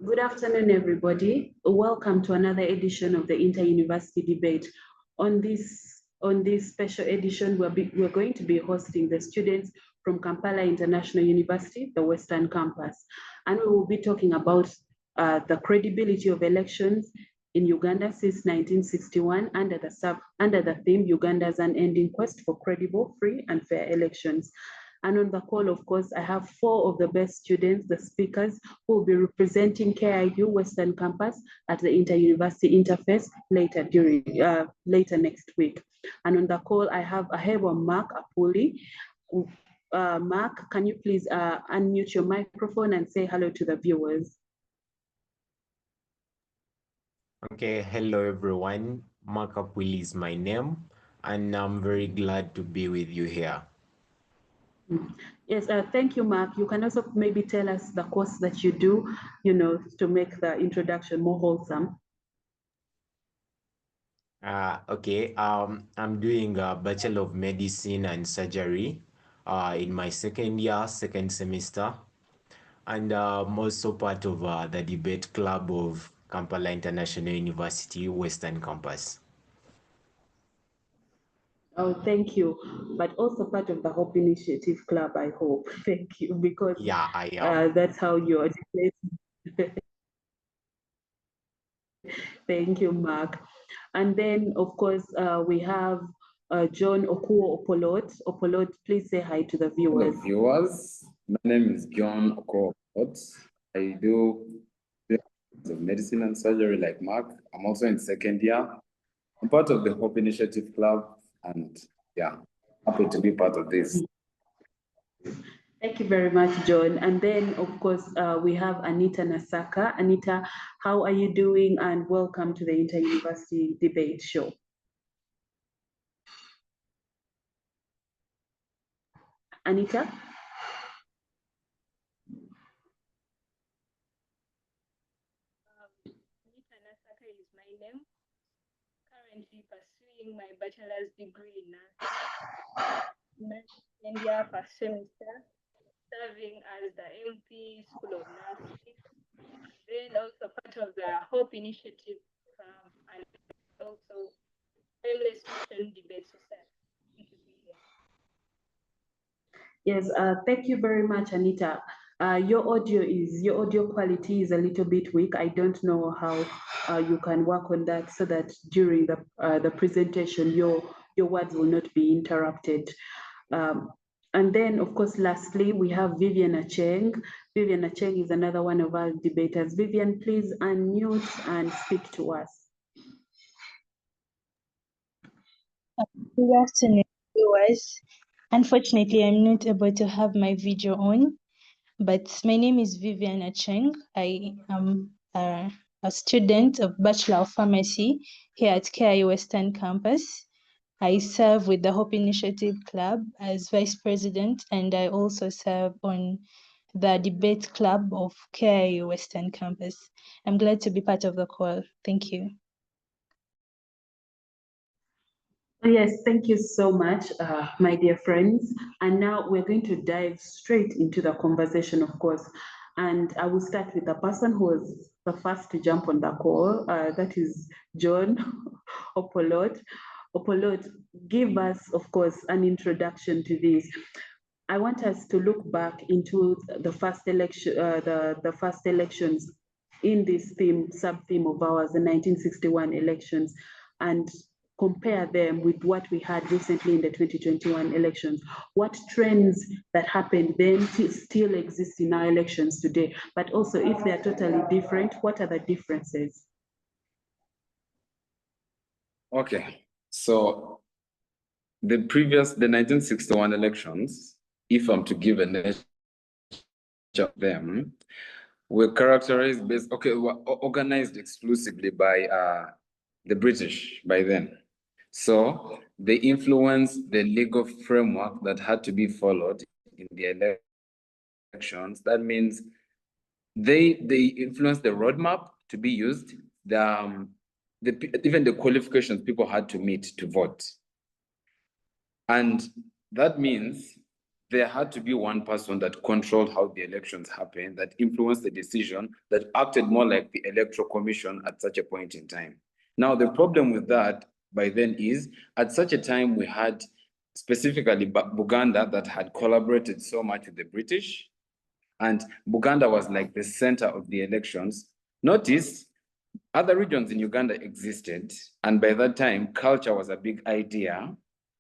Good afternoon, everybody. Welcome to another edition of the Inter-University Debate. On this special edition, we're going to be hosting the students from Kampala International University, the Western Campus. And we will be talking about the credibility of elections in Uganda since 1961 under the theme Uganda's Unending Quest for Credible, Free and Fair Elections. And on the call, of course, I have 4 of the best students, the speakers, who will be representing KIU Western Campus at the Inter-University Interface later next week. And on the call, I have Aheebwa Mark Apuuli. Mark, can you please unmute your microphone and say hello to the viewers? Okay, hello everyone. Mark Apuuli is my name, and I'm very glad to be with you here. Yes, thank you, Mark. You can also maybe tell us the course that you do, to make the introduction more wholesome. Okay, I'm doing a Bachelor of Medicine and Surgery in my second semester. And I'm also part of the debate club of Kampala International University, Western Campus. Oh, thank you. But also part of the Hope Initiative Club, I hope. Thank you, because yeah, I am. That's how you're debating. Thank you, Mark. And then, of course, we have John Okou Opolot. Opolot, please say hi to the viewers. Hello, viewers. My name is John Okou. I do medicine and surgery like Mark. I'm also in second year. I'm part of the Hope Initiative Club, and yeah, happy to be part of this. Thank you very much, John. And then, of course, we have Anitah Nassaka. Anitah, how are you doing? And welcome to the Inter-University Debate Show. Anitah? Anitah Nassaka is my name. Currently pursuing my bachelor's degree in second year first semester, serving as the MP School of Nursing, then also part of the Hope Initiative and also Timeless Student Debate Society. Yes, thank you very much, Anitah. Your audio quality is a little bit weak. I don't know how you can work on that so that during the presentation your words will not be interrupted. And then, of course, lastly, we have Vivian Aceng. Vivian Aceng is another one of our debaters. Vivian, please unmute and speak to us. Good afternoon, viewers. Unfortunately, I'm not able to have my video on, but my name is Vivian Aceng. I am a student of Bachelor of Pharmacy here at KIU Western Campus. I serve with the Hope Initiative Club as Vice President, and I also serve on the Debate Club of KIU Western Campus. I'm glad to be part of the call. Thank you. Yes, thank you so much, my dear friends. And now we're going to dive straight into the conversation, of course. And I will start with the person who was the first to jump on the call. That is John Opolot. Opolot, give us, of course, an introduction to this. I want us to look back into the first election, the first elections in this sub-theme of ours, the 1961 elections, and compare them with what we had recently in the 2021 elections. What trends that happened then still exist in our elections today, but also if they're totally different, what are the differences? Okay, so the 1961 elections, if I'm to give a nature of them, were characterized were organized exclusively by the British by then. So they influenced the legal framework that had to be followed in the elections. That means they influenced the roadmap to be used, even the qualifications people had to meet to vote. And that means there had to be one person that controlled how the elections happened, that influenced the decision, that acted more like the Electoral Commission at such a point in time. Now, the problem with that by then is, at such a time, we had specifically Buganda that had collaborated so much with the British, and Buganda was like the center of the elections. Notice, other regions in Uganda existed, and by that time, culture was a big idea.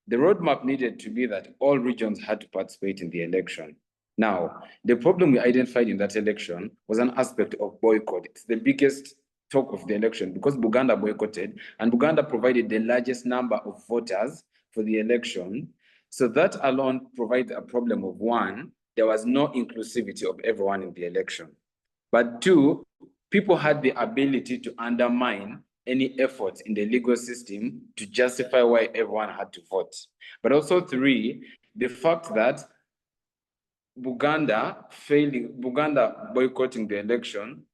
The roadmap needed to be that all regions had to participate in the election. Now, the problem we identified in that election was an aspect of boycott. It's the biggest talk of the election because Buganda boycotted, and Buganda provided the largest number of voters for the election. So that alone provides a problem of one, there was no inclusivity of everyone in the election. But two, people had the ability to undermine any efforts in the legal system to justify why everyone had to vote. But also three, the fact that Buganda boycotting the election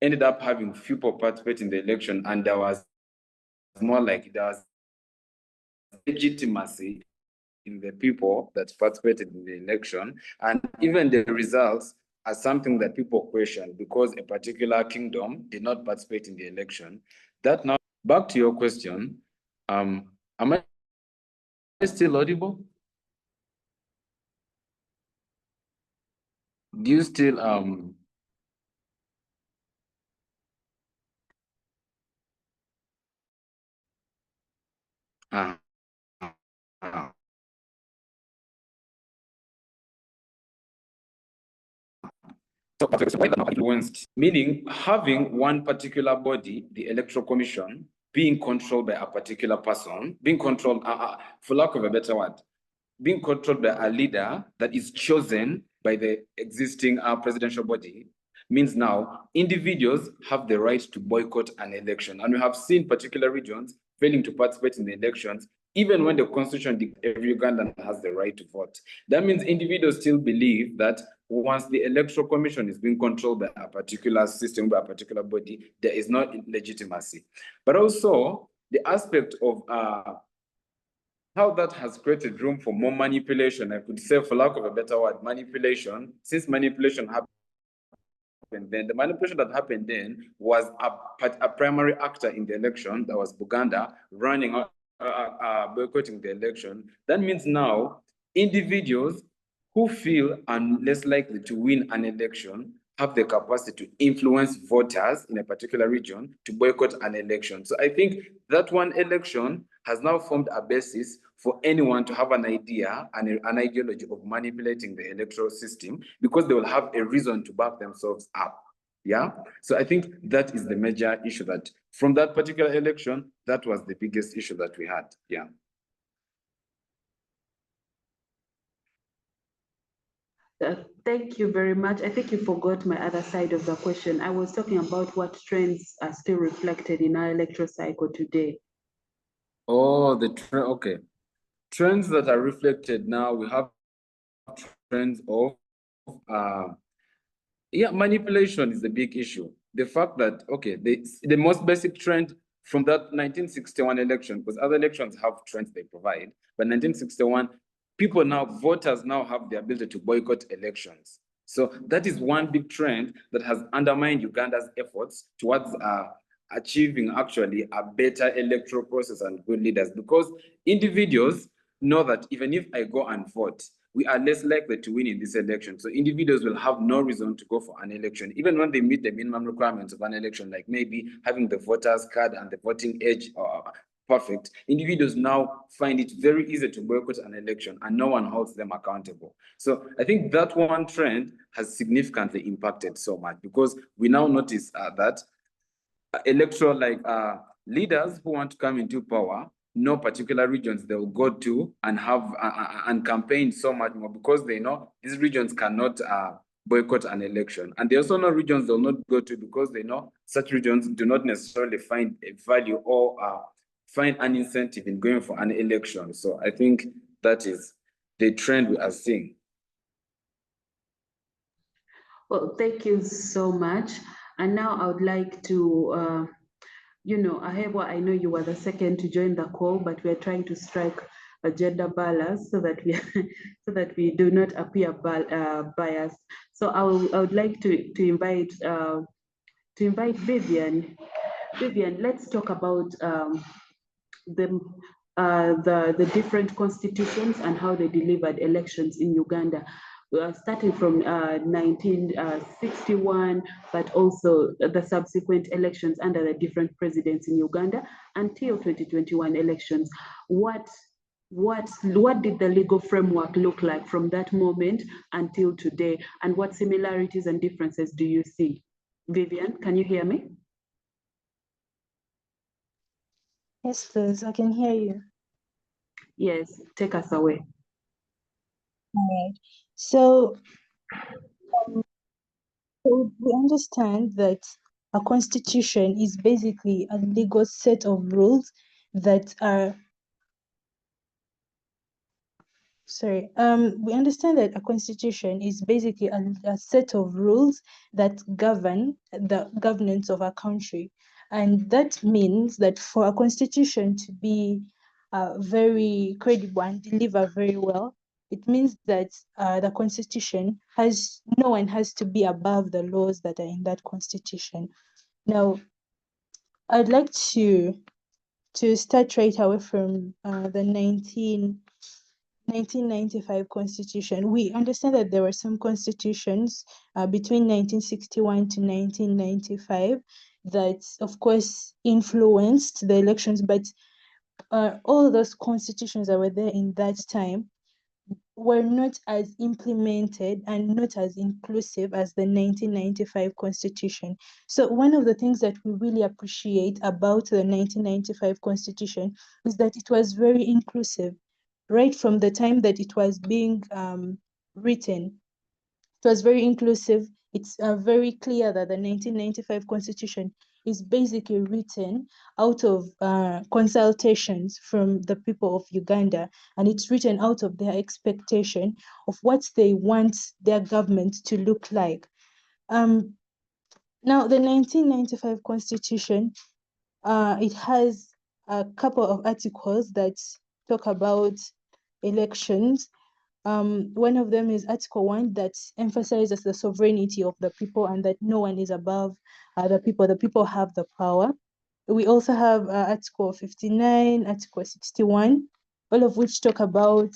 ended up having few people participate in the election, and there was more like there was legitimacy in the people that participated in the election, and even the results are something that people question because a particular kingdom did not participate in the election. That now, back to your question, am I still audible? Do you still influenced, meaning having one particular body, the Electoral Commission, being controlled by a particular person, being controlled, for lack of a better word, being controlled by a leader that is chosen by the existing presidential body, means now individuals have the right to boycott an election. And we have seen particular regions failing to participate in the elections, even when the constitution dictates every Ugandan has the right to vote. That means individuals still believe that once the Electoral Commission is being controlled by a particular system, by a particular body, there is no legitimacy. But also the aspect of how that has created room for more manipulation, I could say, for lack of a better word, manipulation, since manipulation happened then, the manipulation that happened then was a primary actor in the election, that was Buganda, running, boycotting the election. That means now individuals who feel are less likely to win an election have the capacity to influence voters in a particular region to boycott an election. So I think that one election has now formed a basis for anyone to have an idea and an ideology of manipulating the electoral system because they will have a reason to back themselves up. Yeah. So I think that is the major issue, that from that particular election, that was the biggest issue that we had. Yeah. Thank you very much. I think you forgot my other side of the question. I was talking about what trends are still reflected in our electoral cycle today. Oh, okay. Trends that are reflected now, we have trends of, manipulation is the big issue. The fact that, okay, the most basic trend from that 1961 election, because other elections have trends they provide, but 1961, voters now have the ability to boycott elections. So that is one big trend that has undermined Uganda's efforts towards achieving actually a better electoral process and good leaders, because individuals know that even if I go and vote, we are less likely to win in this election. So individuals will have no reason to go for an election, even when they meet the minimum requirements of an election, like maybe having the voter's card and the voting age perfect. Individuals now find it very easy to boycott an election and no one holds them accountable. So I think that one trend has significantly impacted so much, because we now notice that electoral leaders who want to come into power, no particular regions they will go to and have and campaign so much more, because they know these regions cannot boycott an election. And they also know regions they'll not go to because they know such regions do not necessarily find a value or find an incentive in going for an election. So I think that is the trend we are seeing. Well, thank you so much. And now I would like to, Aheebwa, I know you were the second to join the call, but we're trying to strike a gender balance so that we so that we do not appear biased. So I would like to invite Vivian. Vivian, let's talk about the the different constitutions and how they delivered elections in Uganda. Starting from 1961, but also the subsequent elections under the different presidents in Uganda until 2021 elections. What did the legal framework look like from that moment until today, and what similarities and differences do you see? Vivian, can you hear me? Yes, please, I can hear you. Yes, take us away. All right. So, so we understand that a constitution is basically a legal set of rules that are we understand that a constitution is basically a set of rules that govern the governance of a country. And that means that for a constitution to be very credible and deliver very well, it means that the constitution no one has to be above the laws that are in that constitution. Now, I'd like to start right away from the 1995 constitution. We understand that there were some constitutions between 1961 to 1995 that, of course, influenced the elections, but all those constitutions that were there in that time were not as implemented and not as inclusive as the 1995 constitution. So one of the things that we really appreciate about the 1995 constitution is that it was very inclusive. Right from the time that it was being written, it was very inclusive. It's very clear that the 1995 constitution is basically written out of consultations from the people of Uganda, and it's written out of their expectation of what they want their government to look like. Now, the 1995 constitution, it has a couple of articles that talk about elections. One of them is Article 1 that emphasizes the sovereignty of the people and that no one is above the people. The people have the power. We also have Article 59, Article 61, all of which talk about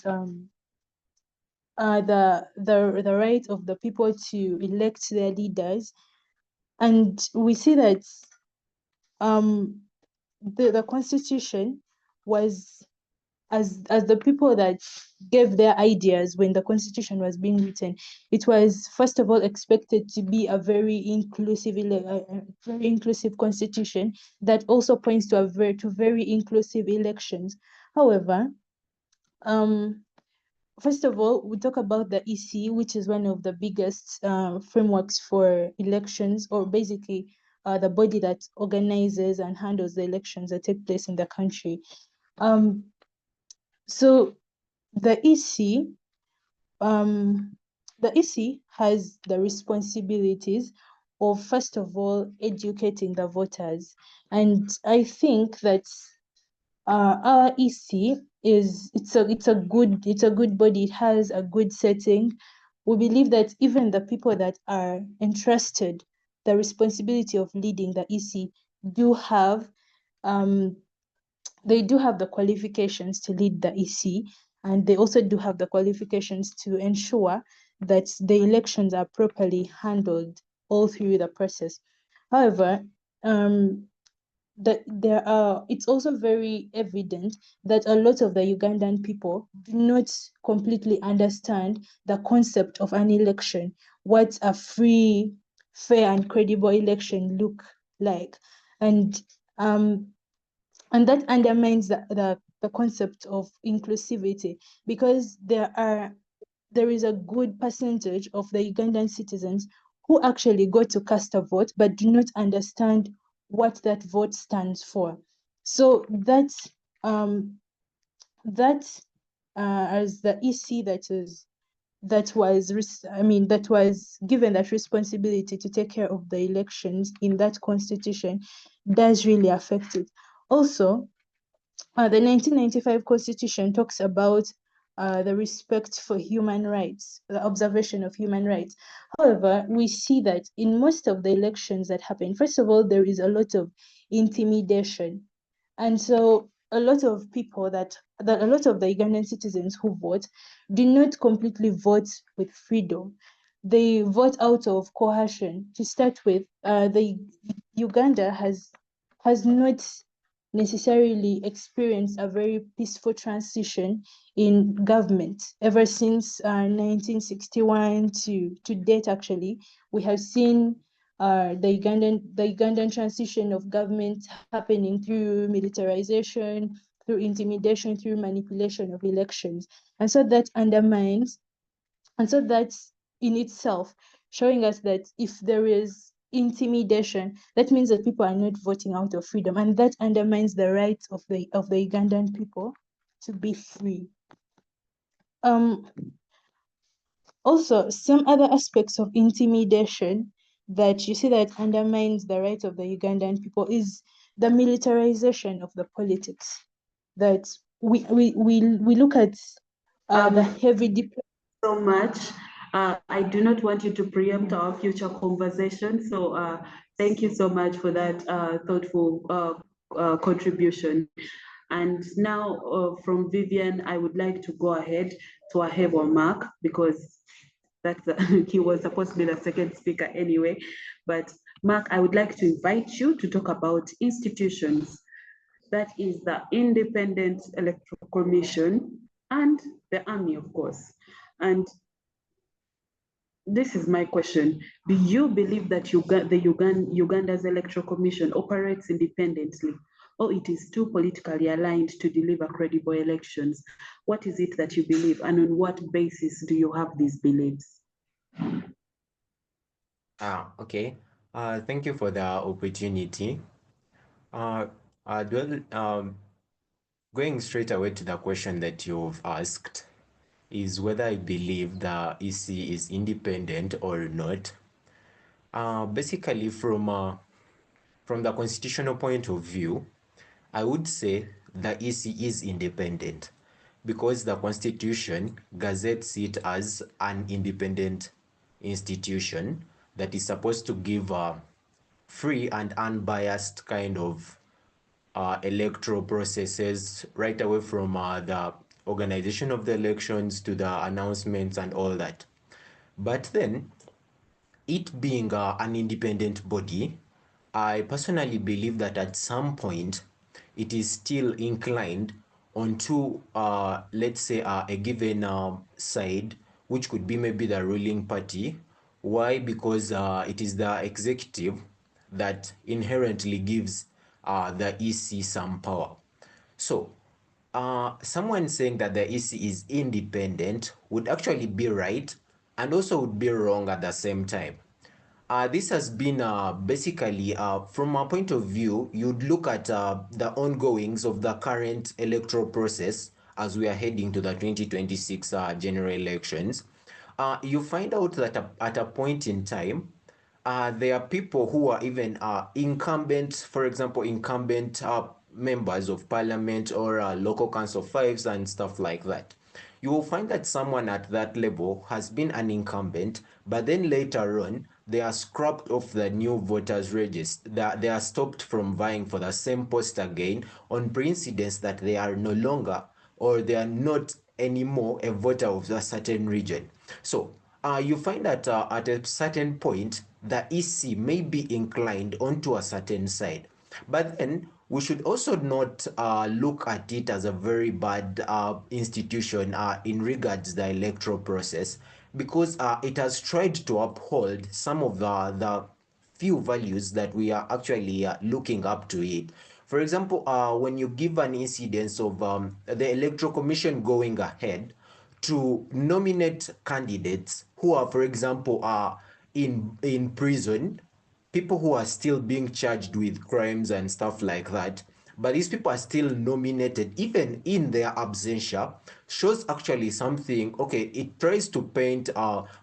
the right of the people to elect their leaders. And we see that the Constitution was, as the people that gave their ideas when the constitution was being written, it was first of all expected to be a very inclusive constitution that also points to very inclusive elections. However, first of all, we talk about the EC, which is one of the biggest frameworks for elections, or basically the body that organizes and handles the elections that take place in the country. So the EC has the responsibilities of, first of all, educating the voters. And I think that our EC it's a good body. It has a good setting. We believe that even the people that are entrusted the responsibility of leading the EC do have the qualifications to lead the EC, and they also do have the qualifications to ensure that the elections are properly handled all through the process. However, it's also very evident that a lot of the Ugandan people do not completely understand the concept of an election, what a free, fair, and credible election look like. And that undermines the concept of inclusivity, because there is a good percentage of the Ugandan citizens who actually go to cast a vote but do not understand what that vote stands for. So as the EC that was given that responsibility to take care of the elections in that constitution does really affect it. Also, The 1995 Constitution talks about the respect for human rights, the observation of human rights. However, we see that in most of the elections that happen, first of all, there is a lot of intimidation. And so a lot of people a lot of the Ugandan citizens who vote do not completely vote with freedom. They vote out of coercion. To start with, the Uganda has not necessarily experienced a very peaceful transition in government ever since 1961 to date. Actually, we have seen the Ugandan transition of government happening through militarization, through intimidation, through manipulation of elections, and so that undermines, and so that's in itself showing us that if there is intimidation, that means that people are not voting out of freedom, and that undermines the rights of the Ugandan people to be free. Also, some other aspects of intimidation that you see that undermines the rights of the Ugandan people is the militarization of the politics. That we look at the heavy deployment. So much. I do not want you to preempt our future conversation. So thank you so much for that thoughtful contribution. And now from Vivian, I would like to go ahead to Aheebwa Mark, because that's he was supposed to be the second speaker anyway. But Mark, I would like to invite you to talk about institutions. That is the Independent Electoral Commission and the Army, of course. And this is my question. Do you believe that Uganda's Electoral Commission operates independently, or it is too politically aligned to deliver credible elections? What is it that you believe, and on what basis do you have these beliefs? Okay. Thank you for the opportunity. Going straight away to the question that you've asked, is whether I believe the EC is independent or not. Basically, from the constitutional point of view, I would say the EC is independent because the Constitution gazettes it as an independent institution that is supposed to give a free and unbiased kind of electoral processes, right away from the organization of the elections to the announcements and all that. But then, it being an independent body, I personally believe that at some point it is still inclined onto, let's say, a given side, which could be maybe the ruling party. Why? Because it is the executive that inherently gives the EC some power. So, someone saying that the EC is independent would actually be right and also would be wrong at the same time. This has been basically, from a point of view, you'd look at the ongoings of the current electoral process as we are heading to the 2026 general elections. You find out that at a point in time, there are people who are even incumbent, for example, incumbent members of parliament or local council fives and stuff like that. You will find that someone at that level has been an incumbent, but then later on, they are scrapped off the new voters register. They are stopped from vying for the same post again on precedence that they are no longer, or they are not anymore, a voter of a certain region. So you find that at a certain point, the EC may be inclined onto a certain side. But then we should also not look at it as a very bad institution in regards to the electoral process, because it has tried to uphold some of the few values that we are actually looking up to it. For example, when you give an incidence of the Electoral Commission going ahead to nominate candidates who are, for example, in prison, people who are still being charged with crimes and stuff like that, but these people are still nominated even in their absentia, shows actually something. Okay, it tries to paint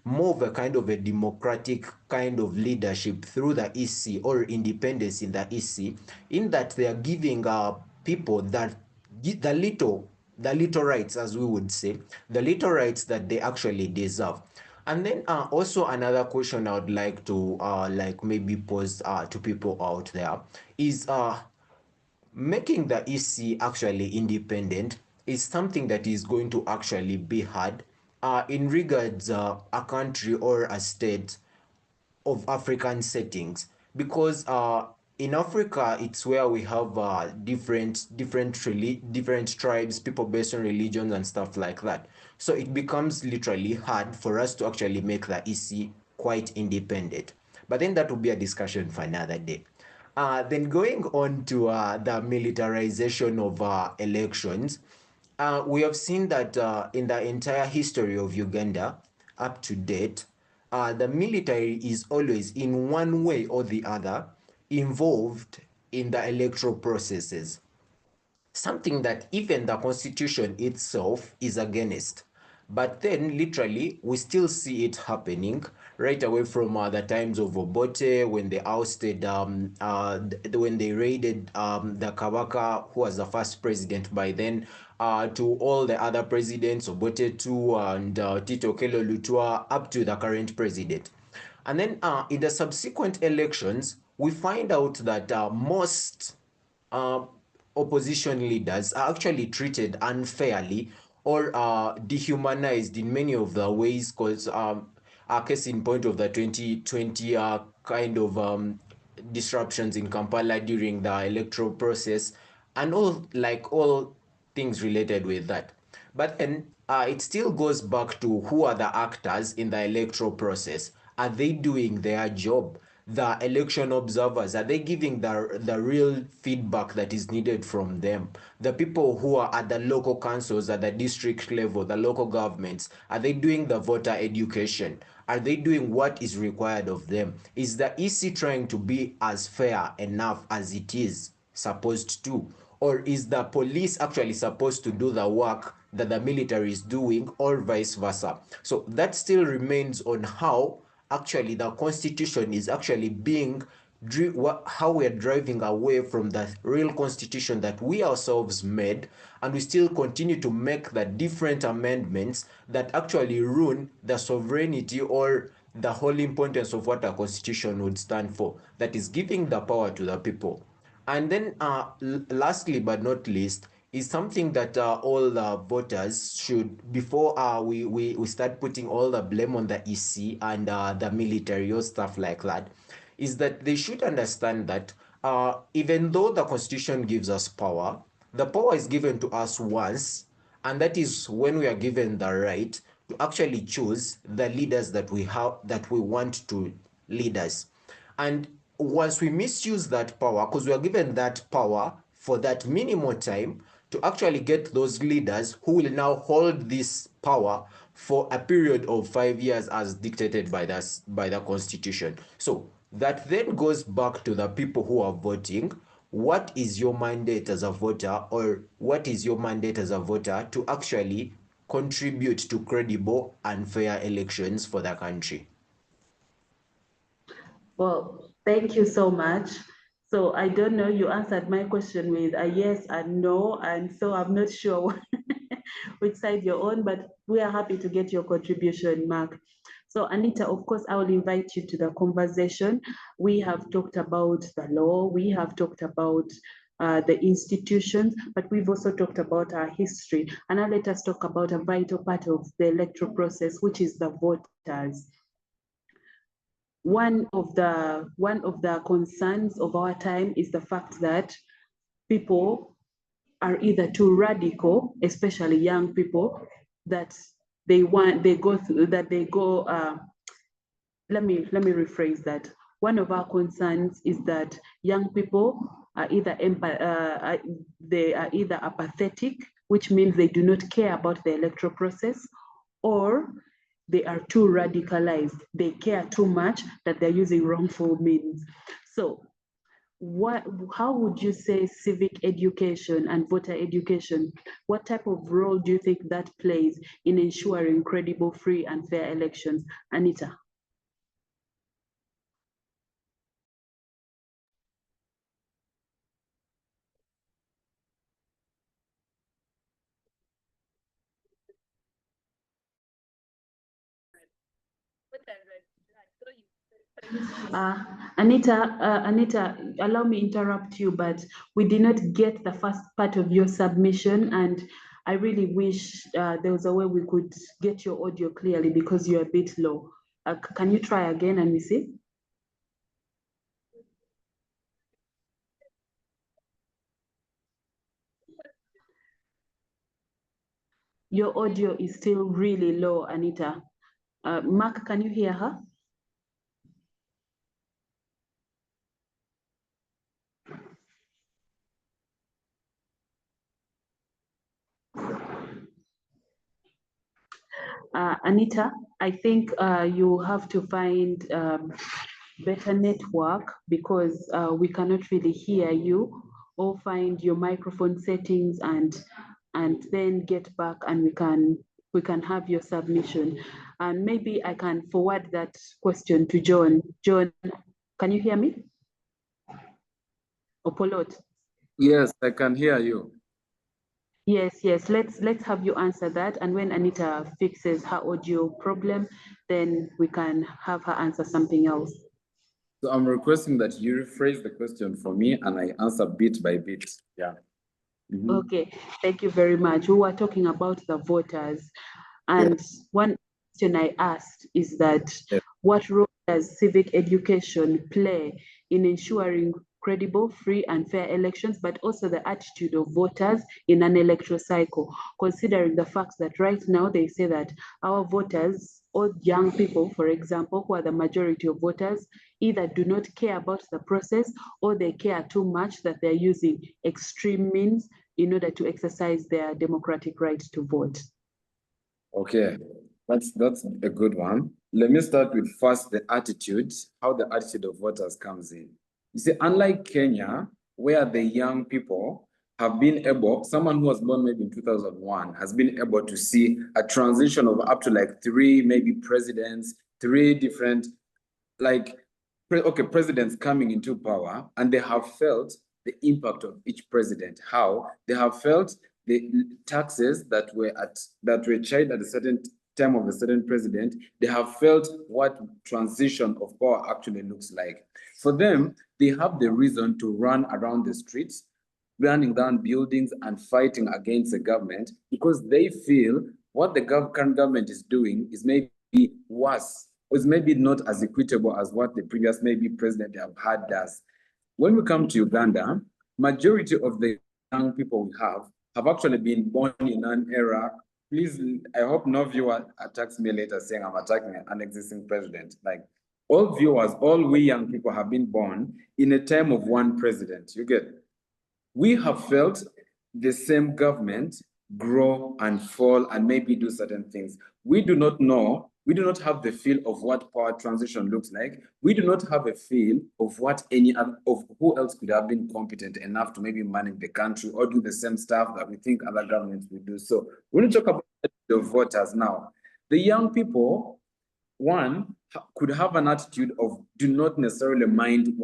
more of a kind of a democratic kind of leadership through the EC, or independence in the EC, in that they are giving people that the little rights, as we would say, the little rights that they actually deserve. And then also another question I would like to like maybe pose to people out there is making the EC actually independent is something that is going to actually be hard in regards a country or a state of African settings, because in Africa it's where we have different tribes, people based on religions and stuff like that. So it becomes literally hard for us to actually make the EC quite independent. But then that will be a discussion for another day. Then going on to the militarization of elections, we have seen that in the entire history of Uganda up to date, the military is always in one way or the other involved in the electoral processes, something that even the constitution itself is against. But then literally we still see it happening right away from the times of Obote, when they ousted when they raided the Kabaka, who was the first president by then, to all the other presidents, Obote too, and Tito Kelo Lutua, up to the current president. And then in the subsequent elections, we find out that most uh, opposition leaders are actually treated unfairly or dehumanized in many of the ways, because a case in point of the 2020 kind of disruptions in Kampala during the electoral process, and all things related with that. But then it still goes back to who are the actors in the electoral process. Are they doing their job? The election observers, are they giving the real feedback that is needed from them? The people who are at the local councils, at the district level, the local governments, are they doing the voter education? Are they doing what is required of them? Is the EC trying to be as fair enough as it is supposed to? Or is the police actually supposed to do the work that the military is doing, or vice versa? So that still remains on how actually the constitution is actually being how we're driving away from the real constitution that we ourselves made, and we still continue to make the different amendments that actually ruin the sovereignty or the whole importance of what a constitution would stand for, that is giving the power to the people. And then lastly but not least, is something that all the voters should, before we start putting all the blame on the EC and the military or stuff like that, is that they should understand that even though the constitution gives us power, the power is given to us once, and that is when we are given the right to actually choose the leaders that we have, that we want to lead us. And once we misuse that power, because we are given that power for that minimal time to actually get those leaders who will now hold this power for a period of 5 years as dictated by the constitution. So that then goes back to the people who are voting. What is your mandate as a voter, or what is your mandate as a voter to actually contribute to credible and fair elections for the country? Well, thank you so much. So I don't know, you answered my question with a yes and no, and so I'm not sure which side you're on, but we are happy to get your contribution, Mark. So Anitah, of course, I will invite you to the conversation. We have talked about the law, we have talked about the institutions, but we've also talked about our history. And now let us talk about a vital part of the electoral process, which is the voters. One of the concerns of our time is the fact that people are either too radical, especially young people, that let me rephrase that. One of our concerns is that young people are either apathetic, which means they do not care about the electoral process, or they are too radicalized. They care too much that they're using wrongful means. So how would you say civic education and voter education, what type of role do you think that plays in ensuring credible, free, and fair elections? Anitah. voters are so Anita, allow me interrupt you, but we did not get the first part of your submission, and I really wish there was a way we could get your audio clearly because you're a bit low. Can you try again and we see? Your audio is still really low, Anita. Mark, can you hear her? Anita, I think you have to find better network because we cannot really hear you, or find your microphone settings and then get back and we can have your submission. And maybe I can forward that question to John. John, can you hear me? Opolot. Yes, I can hear you. Yes, let's have you answer that, and when Anita fixes her audio problem, then we can have her answer something else. So I'm requesting that you rephrase the question for me and I answer bit by bit. Yeah. Okay, thank you very much. We were talking about the voters, and one question I asked is that what role does civic education play in ensuring credible, free, and fair elections, but also the attitude of voters in an electoral cycle, considering the fact that right now they say that our voters, or young people, for example, who are the majority of voters, either do not care about the process or they care too much that they're using extreme means in order to exercise their democratic right to vote. Okay, that's a good one. Let me start with first the attitude, how the attitude of voters comes in. You see, unlike Kenya, where the young people have been able, someone who was born maybe in 2001 has been able to see a transition of up to like 3 maybe presidents, 3 different presidents coming into power, and they have felt the impact of each president. How? They have felt the taxes that were charged at a certain time of a certain president. They have felt what transition of power actually looks like. For them, they have the reason to run around the streets, burning down buildings and fighting against the government, because they feel what the current government is doing is maybe worse, is maybe not as equitable as what the previous maybe president they have had does. When we come to Uganda, majority of the young people we have actually been born in an era. Please, I hope no viewer attacks me later saying I'm attacking an existing president. Like, all viewers, all we young people have been born in a time of one president. You get it? We have felt the same government grow and fall and maybe do certain things. We do not know, we do not have the feel of what power transition looks like. We do not have a feel of what of who else could have been competent enough to maybe manage the country or do the same stuff that we think other governments will do. So when we talk about the voters now, the young people, one, could have an attitude of do not necessarily mind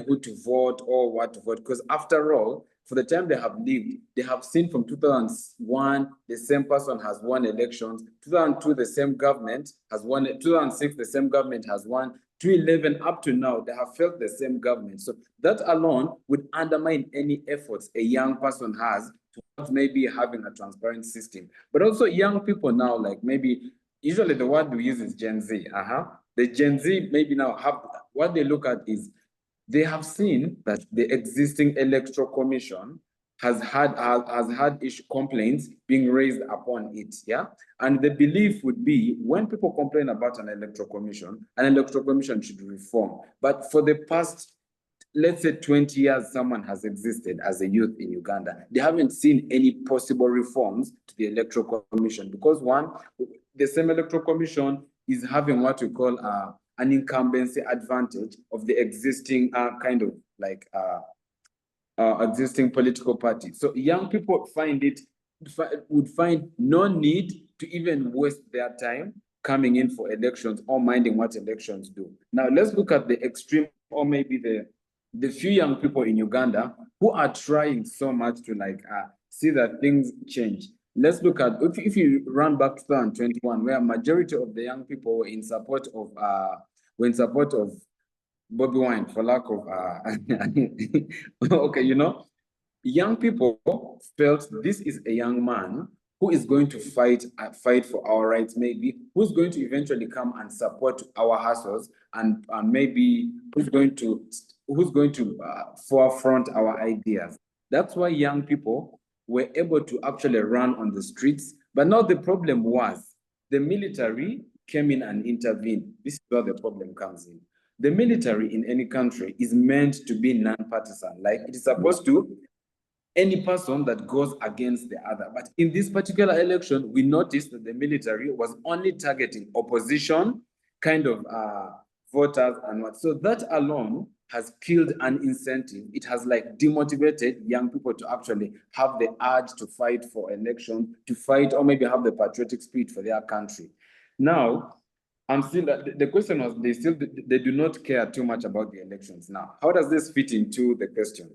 who to vote or what to vote, because after all, for the time they have lived, they have seen from 2001, the same person has won elections, 2002, the same government has won, 2006, the same government has won, 2011 up to now, they have felt the same government. So that alone would undermine any efforts a young person has towards maybe having a transparent system. But also young people now, like maybe, usually the word we use is Gen Z. The Gen Z maybe now have, what they look at is, they have seen that the existing electoral commission has had complaints being raised upon it, yeah? And the belief would be, when people complain about an electoral commission should reform. But for the past, let's say 20 years, someone has existed as a youth in Uganda. They haven't seen any possible reforms to the electoral commission because, one, the same electoral commission is having what we call an incumbency advantage of the existing existing political party. So young people would find no need to even waste their time coming in for elections or minding what elections do. Now let's look at the extreme, or maybe the few young people in Uganda who are trying so much to see that things change. let's look at, if you run back to 2021, where majority of the young people were in support of Bobby Wine, for lack of okay, young people felt this is a young man who is going to fight for our rights, maybe, who's going to eventually come and support our hustles, and maybe who's going to forefront our ideas. That's why young people were able to actually run on the streets. But now the problem was the military came in and intervened. This is where the problem comes in. The military in any country is meant to be non-partisan. Like, it is supposed to, any person that goes against the other. But in this particular election, we noticed that the military was only targeting opposition kind of voters and what. So that alone has killed an incentive. It has like demotivated young people to actually have the urge to fight for election, to fight, or maybe have the patriotic spirit for their country. Now, I'm still, the question was, they do not care too much about the elections now. How does this fit into the question?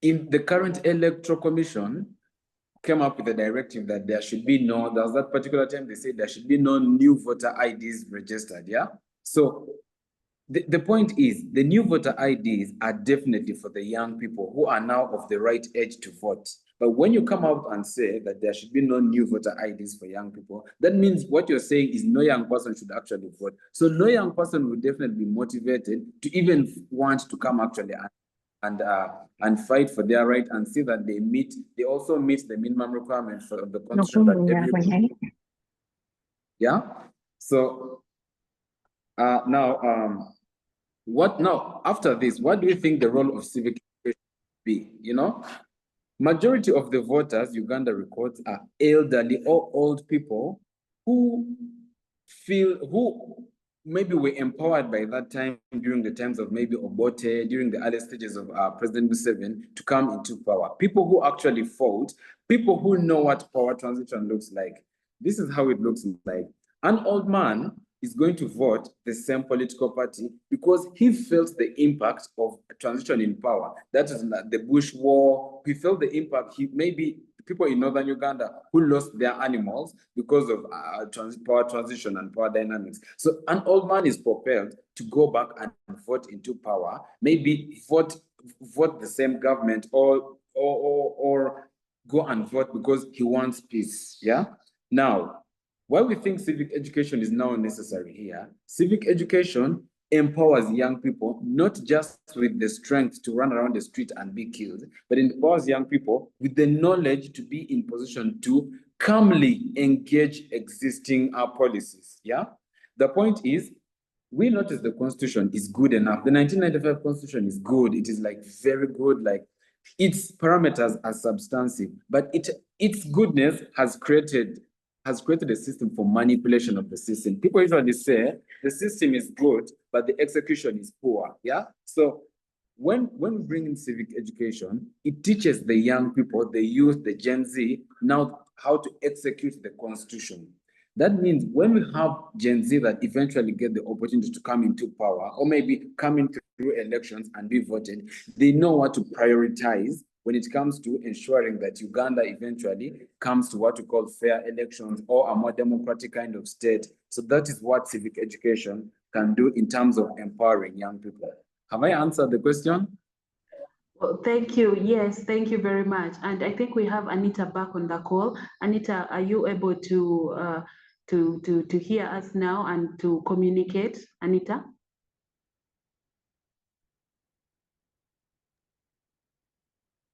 In the current electoral commission came up with a directive that there should be there was that particular time they said there should be no new voter IDs registered, yeah? So the point is, the new voter IDs are definitely for the young people who are now of the right age to vote. But when you come out and say that there should be no new voter IDs for young people, that means what you're saying is no young person should actually vote. So no young person would definitely be motivated to even want to come actually and fight for their right, and see that they also meet the minimum requirements for the constitution that everybody. Yeah. So now after this, what do you think the role of civic education be? Majority of the voters Uganda records are elderly or old people who maybe were empowered by that time during the times of maybe Obote, during the early stages of President Museveni, to come into power. People who actually fought, people who know what power transition looks like. This is how it looks like. An old man is going to vote the same political party because he felt the impact of transition in power. That is the Bush War. He felt the impact. Maybe people in northern Uganda who lost their animals because of power transition and power dynamics. So an old man is propelled to go back and vote into power, maybe vote the same government, or go and vote because he wants peace. Yeah. Now, why we think civic education is now necessary here, civic education empowers young people, not just with the strength to run around the street and be killed, but empowers young people with the knowledge to be in position to calmly engage existing policies. Yeah. The point is, we notice the constitution is good enough. The 1995 constitution is good. It is like very good, like its parameters are substantive, but its goodness has created a system for manipulation of the system. People usually say the system is good, but the execution is poor. Yeah. So when we bring in civic education, it teaches the young people, the youth, the Gen Z, now how to execute the constitution. That means when we have Gen Z that eventually get the opportunity to come into power, or maybe come in through elections and be voted, they know what to prioritize when it comes to ensuring that Uganda eventually comes to what we call fair elections, or a more democratic kind of state. So that is what civic education can do in terms of empowering young people. Have I answered the question? Well, thank you. Yes, thank you very much. And I think we have Anitah back on the call. Anitah, are you able to hear us now and to communicate, Anitah?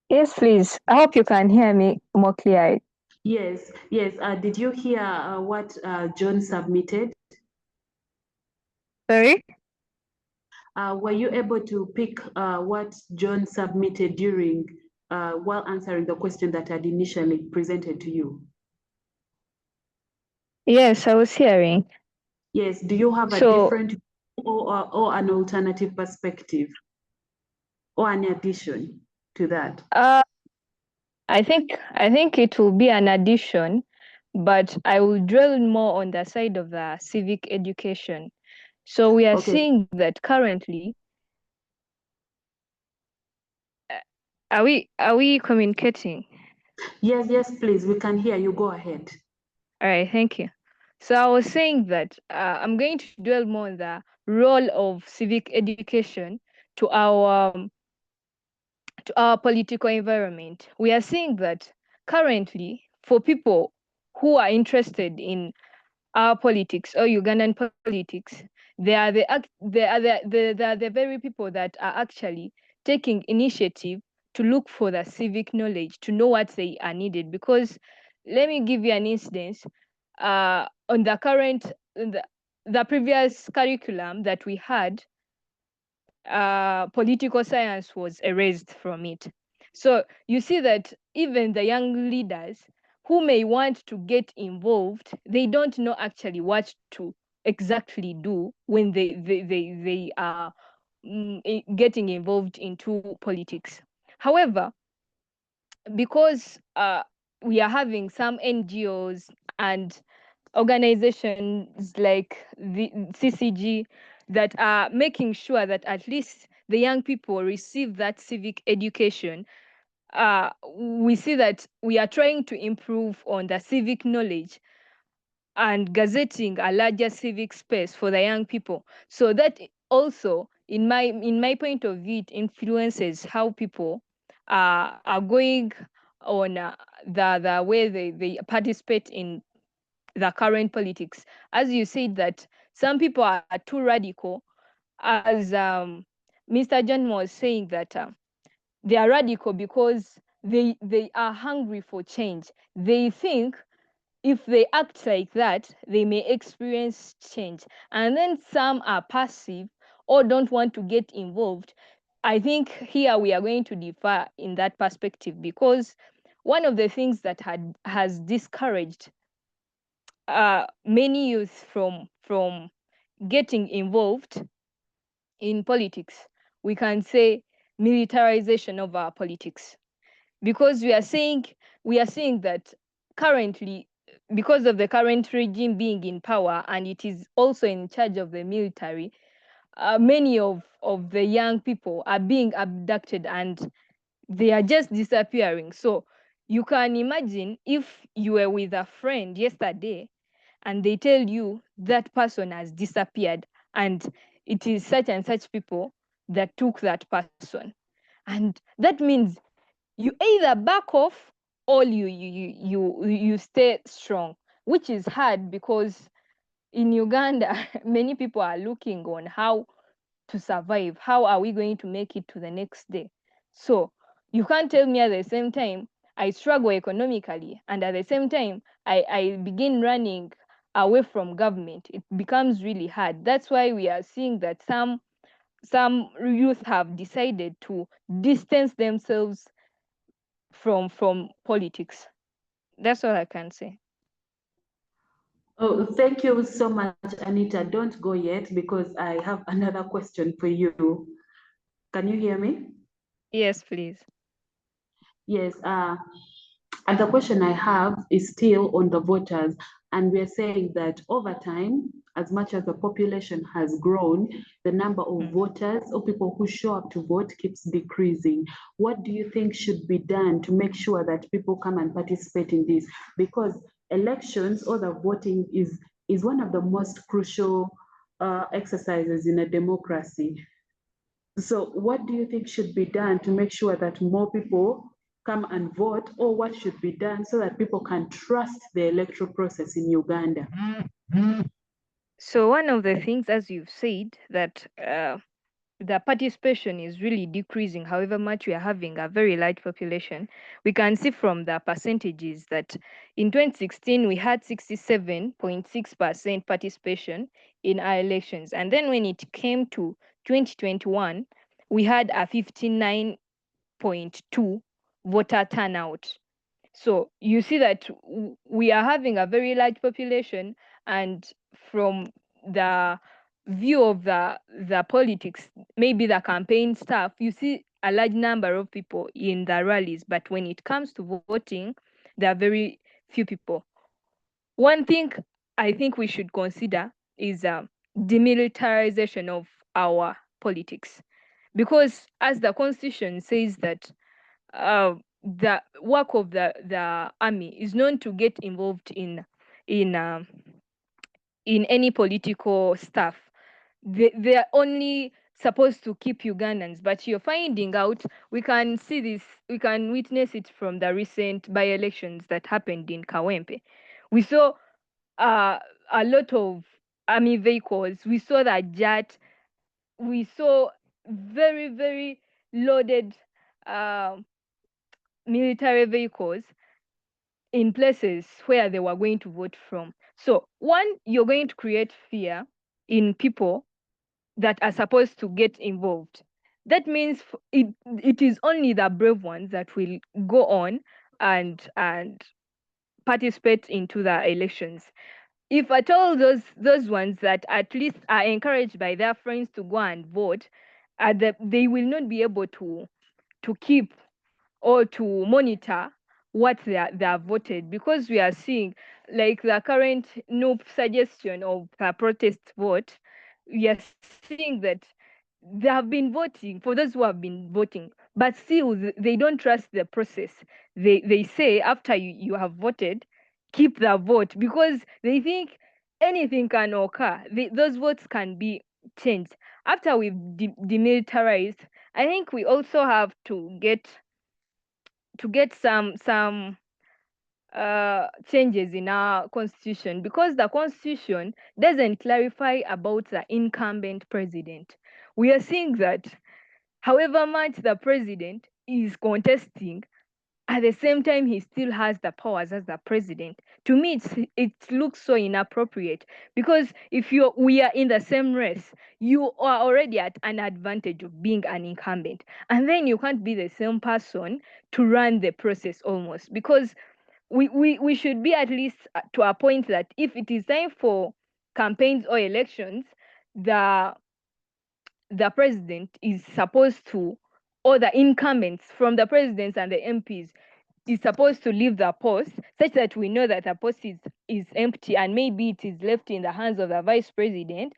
Yes, please. I hope you can hear me more clearly. Yes, yes. Did you hear what John submitted? Sorry? Were you able to pick what John submitted during while answering the question that had initially presented to you? Yes, I was hearing. Yes. Do you have a different or an alternative perspective, or an addition to that? I think it will be an addition, but I will dwell more on the side of the civic education. So we are seeing that currently. Are we communicating? Yes, yes, please. We can hear you. Go ahead. All right, thank you. So I was saying that I'm going to dwell more on the role of civic education to our political environment. We are seeing that currently, for people who are interested in our politics or Ugandan politics, they are the very people that are actually taking initiative to look for the civic knowledge, to know what they are needed. Because let me give you an instance. On the previous curriculum that we had, political science was erased from it. So you see that even the young leaders who may want to get involved, they don't know actually what to exactly do when they are getting involved into politics. However, because we are having some NGOs and organizations like the CCG that are making sure that at least the young people receive that civic education, we see that we are trying to improve on the civic knowledge and gazetting a larger civic space for the young people. So that also, in my point of view, it influences how people are going on the way they participate in the current politics. As you said that some people are too radical, as Mr. John was saying that they are radical because they are hungry for change. They think if they act like that, they may experience change. And then some are passive or don't want to get involved. I think here we are going to differ in that perspective, because one of the things that has discouraged many youth from getting involved in politics, we can say militarization of our politics, because we are seeing that currently, because of the current regime being in power and it is also in charge of the military, many of the young people are being abducted and they are just disappearing. So you can imagine if you were with a friend yesterday and they tell you that person has disappeared and it is such and such people that took that person, and that means you either back off or you stay strong, which is hard because in Uganda many people are looking on how to survive. How are we going to make it to the next day? So you can't tell me at the same time I struggle economically and at the same time I begin running away from government. It becomes really hard. That's why we are seeing that some youth have decided to distance themselves from politics. That's all I can say. Oh, thank you so much, Anita. Don't go yet because I have another question for you. Can you hear me? Yes, please. Yes. And the question I have is still on the voters. And we're saying that over time, as much as the population has grown, the number of voters or people who show up to vote keeps decreasing. What do you think should be done to make sure that people come and participate in this? Because elections or the voting is one of the most crucial exercises in a democracy. So what do you think should be done to make sure that more people come and vote, or what should be done so that people can trust the electoral process in Uganda? So one of the things, as you've said, that the participation is really decreasing, however much we are having a very large population. We can see from the percentages that in 2016 we had 67.6% participation in our elections, and then when it came to 2021 we had a 59.2 voter turnout. So you see that we are having a very large population, and from the view of the politics, maybe the campaign staff, you see a large number of people in the rallies, but when it comes to voting, there are very few people. One thing I think we should consider is demilitarization of our politics, because as the constitution says that the work of the army is known to get involved in any political stuff. They are only supposed to keep Ugandans, but you're finding out, we can see this, we can witness it from the recent by-elections that happened in Kawempe. We saw a lot of army vehicles. We saw that jet. We saw very, very loaded military vehicles in places where they were going to vote from. So one, you're going to create fear in people that are supposed to get involved. That means it is only the brave ones that will go on and participate into the elections. If at all those ones that at least are encouraged by their friends to go and vote, they will not be able to keep or to monitor what they are voted, because we are seeing, like the current NUP suggestion of a protest vote, we are seeing that they have been voting, for those who have been voting, but still they don't trust the process. They say after you have voted, keep the vote, because they think anything can occur. Those votes can be changed. After we've demilitarized, I think we also have to get some changes in our constitution, because the constitution doesn't clarify about the incumbent president. We are seeing that however much the president is contesting, at the same time he still has the powers as the president. To me, it looks so inappropriate, because if we are in the same race, you are already at an advantage of being an incumbent, and then you can't be the same person to run the process almost, because we should be at least to a point that if it is time for campaigns or elections, the president is supposed to, or the incumbents from the presidents and the MPs is supposed to leave the post, such that we know that the post is empty, and maybe it is left in the hands of the vice president,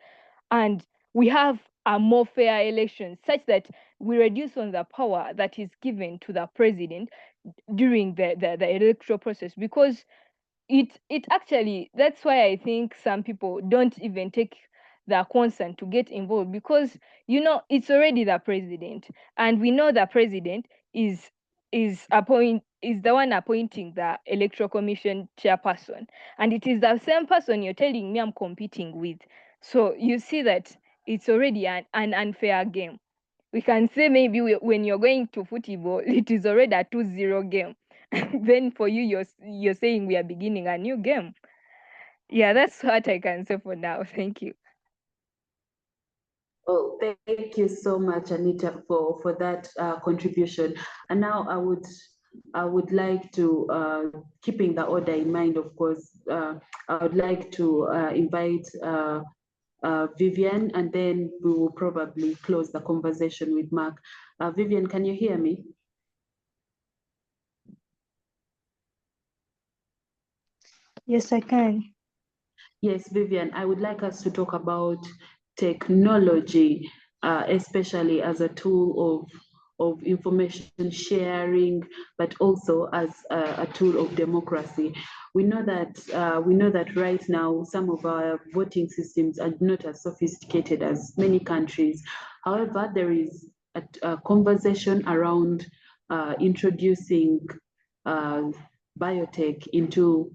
and we have a more fair election, such that we reduce on the power that is given to the president during the electoral process. Because it actually, that's why I think some people don't even take the consent to get involved, because it's already the president, and we know the president is the one appointing the electoral commission chairperson, and it is the same person you're telling me I'm competing with. So you see that it's already an unfair game. We can say maybe when you're going to football, it is already a 2-0 game. Then for you, you're saying we are beginning a new game. Yeah, that's what I can say for now. Thank you. Oh, thank you so much, Anitah, for that contribution. And now I would like to, keeping the order in mind, of course, I would like to invite Vivian, and then we will probably close the conversation with Mark. Vivian, can you hear me? Yes, I can. Yes, Vivian, I would like us to talk about technology, especially as a tool of information sharing, but also as a tool of democracy. We know that right now some of our voting systems are not as sophisticated as many countries. However, there is a conversation around introducing biotech into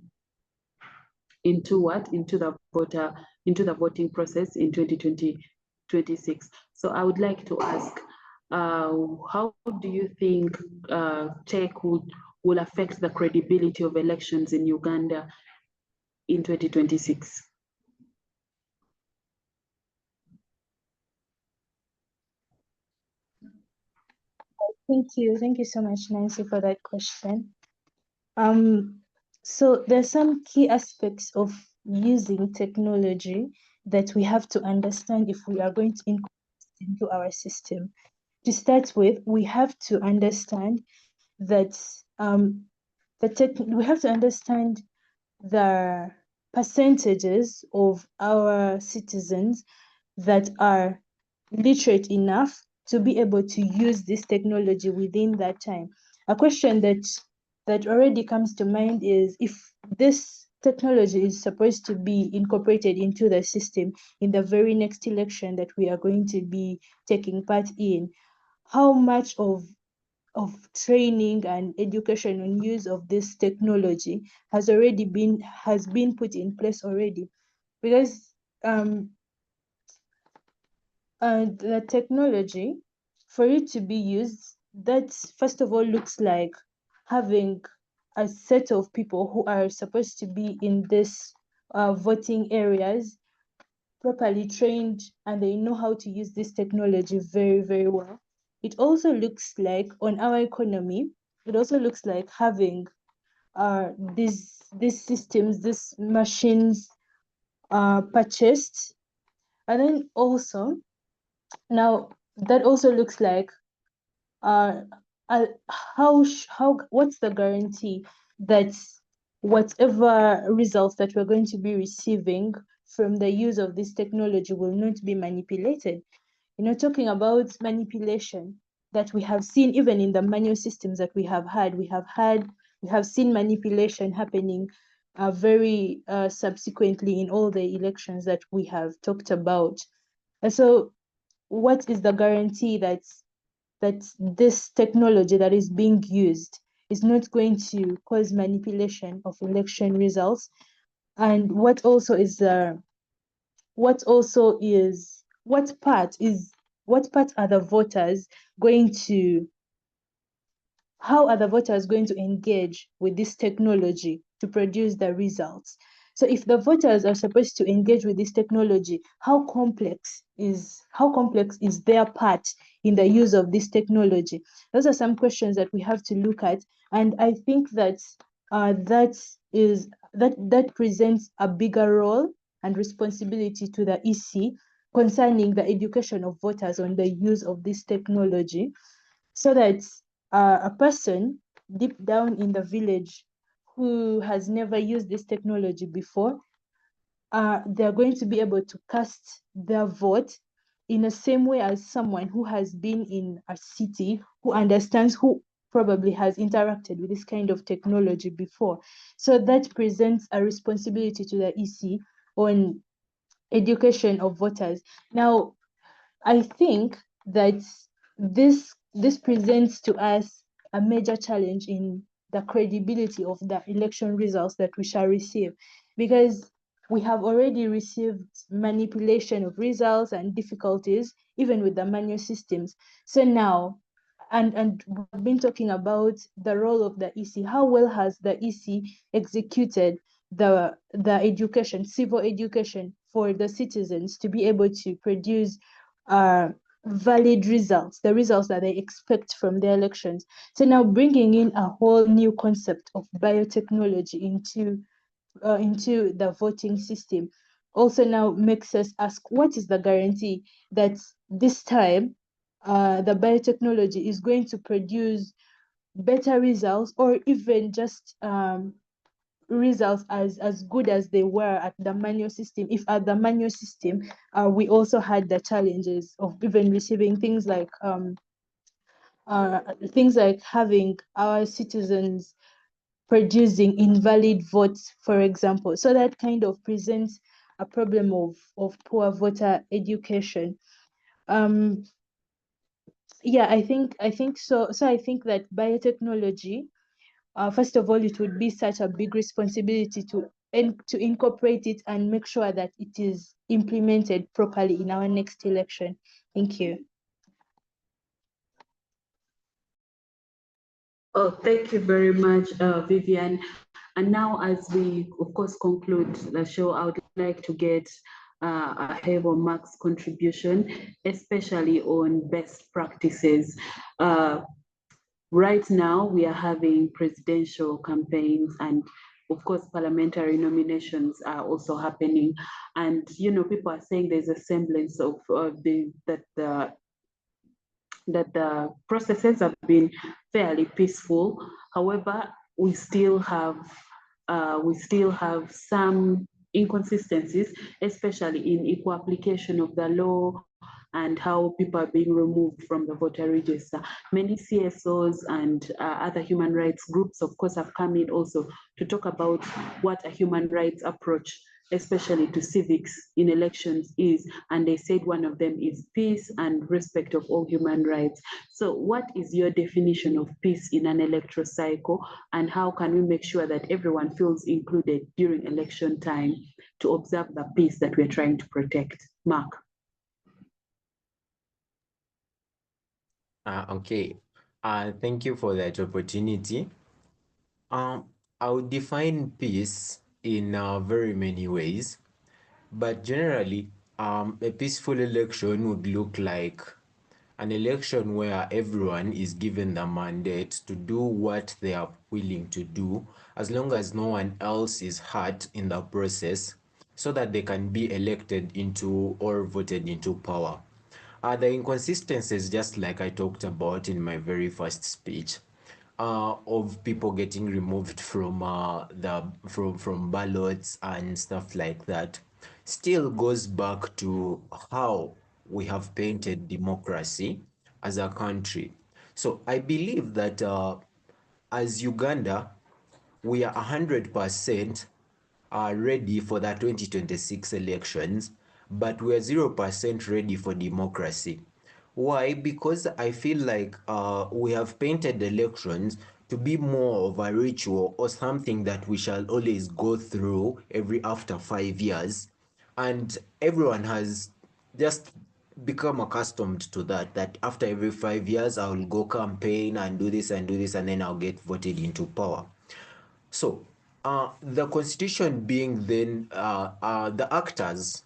the voting process in 2026. So I would like to ask, how do you think tech will affect the credibility of elections in Uganda in 2026? Thank you so much, Nancy, for that question. So there's some key aspects of using technology that we have to understand if we are going to incorporate into our system. To start with, we have to understand that we have to understand the percentages of our citizens that are literate enough to be able to use this technology within that time. a question that already comes to mind is, if this technology is supposed to be incorporated into the system in the very next election that we are going to be taking part in, how much of training and education on use of this technology has been put in place already? Because the technology, for it to be used, that first of all looks like having a set of people who are supposed to be in this voting areas properly trained, and they know how to use this technology very, very well. It also looks like, on our economy, it also looks like having these systems, these machines purchased. And then also, now that also looks like what's the guarantee that whatever results that we're going to be receiving from the use of this technology will not be manipulated? You know, talking about manipulation that we have seen even in the manual systems that we have seen manipulation happening very subsequently in all the elections that we have talked about. And so what is the guarantee that this technology that is being used is not going to cause manipulation of election results? And what part are the voters going to, how are the voters going to engage with this technology to produce the results? So if the voters are supposed to engage with this technology, how complex is their part in the use of this technology? Those are some questions that we have to look at, and I think that that presents a bigger role and responsibility to the EC concerning the education of voters on the use of this technology, so that a person deep down in the village who has never used this technology before, they're going to be able to cast their vote in the same way as someone who has been in a city, who understands, who probably has interacted with this kind of technology before. So that presents a responsibility to the EC on education of voters. Now, I think that this presents to us a major challenge in the credibility of the election results that we shall receive, because we have already received manipulation of results and difficulties even with the manual systems. So now, and we've been talking about the role of the EC. How well has the EC executed the education, civil education for the citizens to be able to produce valid results, the results that they expect from the elections? So now bringing in a whole new concept of biotechnology into the voting system also now makes us ask, what is the guarantee that this time the biotechnology is going to produce better results, or even just results as good as they were at the manual system, if at the manual system we also had the challenges of even receiving things like having our citizens producing invalid votes, for example. So that kind of presents a problem of poor voter education. Yeah, I think so. So I think that biotechnology, first of all, it would be such a big responsibility to incorporate it and make sure that it is implemented properly in our next election. Thank you. Oh, thank you very much, Vivian. And now, as we, of course, conclude the show, I would like to get Aheebwa Mark's contribution, especially on best practices. Right now, we are having presidential campaigns, and of course, parliamentary nominations are also happening. And, you know, people are saying there's a semblance of that the processes have been fairly peaceful. However, we still have some inconsistencies, especially in equal application of the law, and how people are being removed from the voter register. Many CSOs and other human rights groups, of course, have come in also to talk about what a human rights approach, especially to civics in elections, is. And they said one of them is peace and respect of all human rights. So what is your definition of peace in an electoral cycle, and how can we make sure that everyone feels included during election time to observe the peace that we're trying to protect? Mark. Okay. Thank you for that opportunity. I would define peace in very many ways, but generally, a peaceful election would look like an election where everyone is given the mandate to do what they are willing to do, as long as no one else is hurt in the process, so that they can be elected into or voted into power. The inconsistencies, just like I talked about in my very first speech, of people getting removed from from ballots and stuff like that, still goes back to how we have painted democracy as a country. So I believe that as Uganda, we are 100% are ready for the 2026 elections, but we're 0% ready for democracy. Why? Because I feel like we have painted elections to be more of a ritual or something that we shall always go through every after 5 years. And everyone has just become accustomed to that, that after every 5 years, I will go campaign and do this and do this, and then I'll get voted into power. So, the constitution being then the actors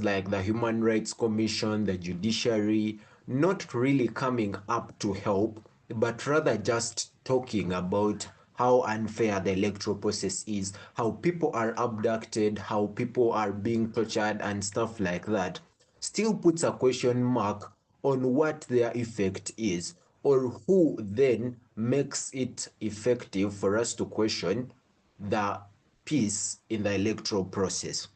like the Human Rights Commission, the judiciary, not really coming up to help, but rather just talking about how unfair the electoral process is, how people are abducted, how people are being tortured and stuff like that, still puts a question mark on what their effect is, or who then makes it effective for us to question the peace in the electoral process.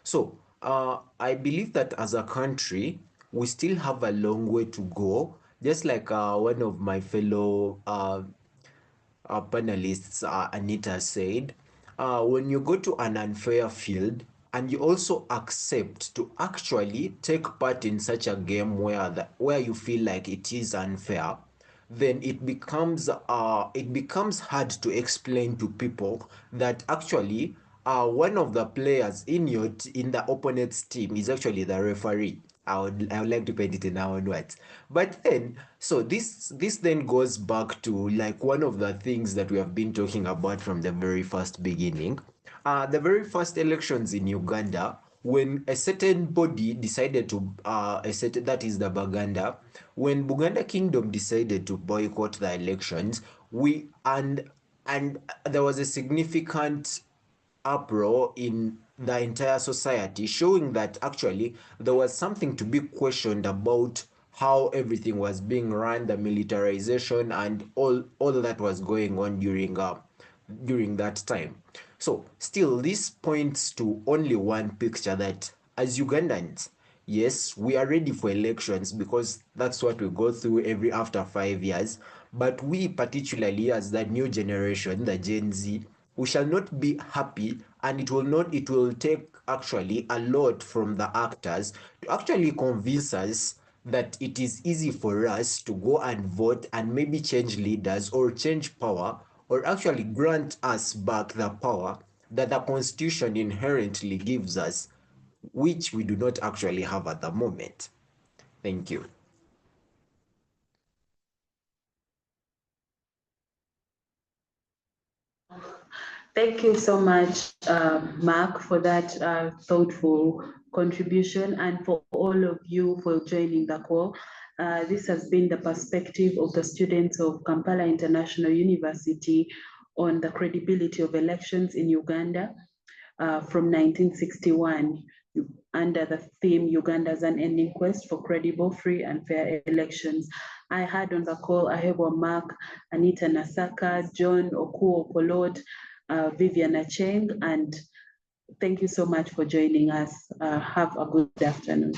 So I believe that as a country, we still have a long way to go. Just like one of my fellow panelists, Anitah, said, when you go to an unfair field and you also accept to actually take part in such a game where you feel like it is unfair, then it becomes hard to explain to people that actually one of the players in the opponent's team is actually the referee. I would like to paint it in our own words. But then, so this then goes back to like one of the things that we have been talking about from the very first beginning. The very first elections in Uganda, when a certain body decided to, that is the Baganda, when Buganda Kingdom decided to boycott the elections, and there was a significant uproar in the entire society, showing that actually there was something to be questioned about how everything was being run, the militarization and all that was going on during that time. So still, this points to only one picture, that as Ugandans, yes, we are ready for elections because that's what we go through every after 5 years. But we, particularly as the new generation, the Gen Z, we shall not be happy, and it will take actually a lot from the actors to actually convince us that it is easy for us to go and vote and maybe change leaders or change power, or actually grant us back the power that the Constitution inherently gives us, which we do not actually have at the moment. Thank you. Thank you so much, Mark, for that thoughtful contribution, and for all of you for joining the call. This has been the perspective of the students of Kampala International University on the credibility of elections in Uganda from 1961, under the theme Uganda's Unending Quest for Credible, Free and Fair Elections. I had on the call Aheebwa, Mark, Anitah, Nassaka, John, Okou, Opolot, Vivian, Aceng, and thank you so much for joining us. Have a good afternoon.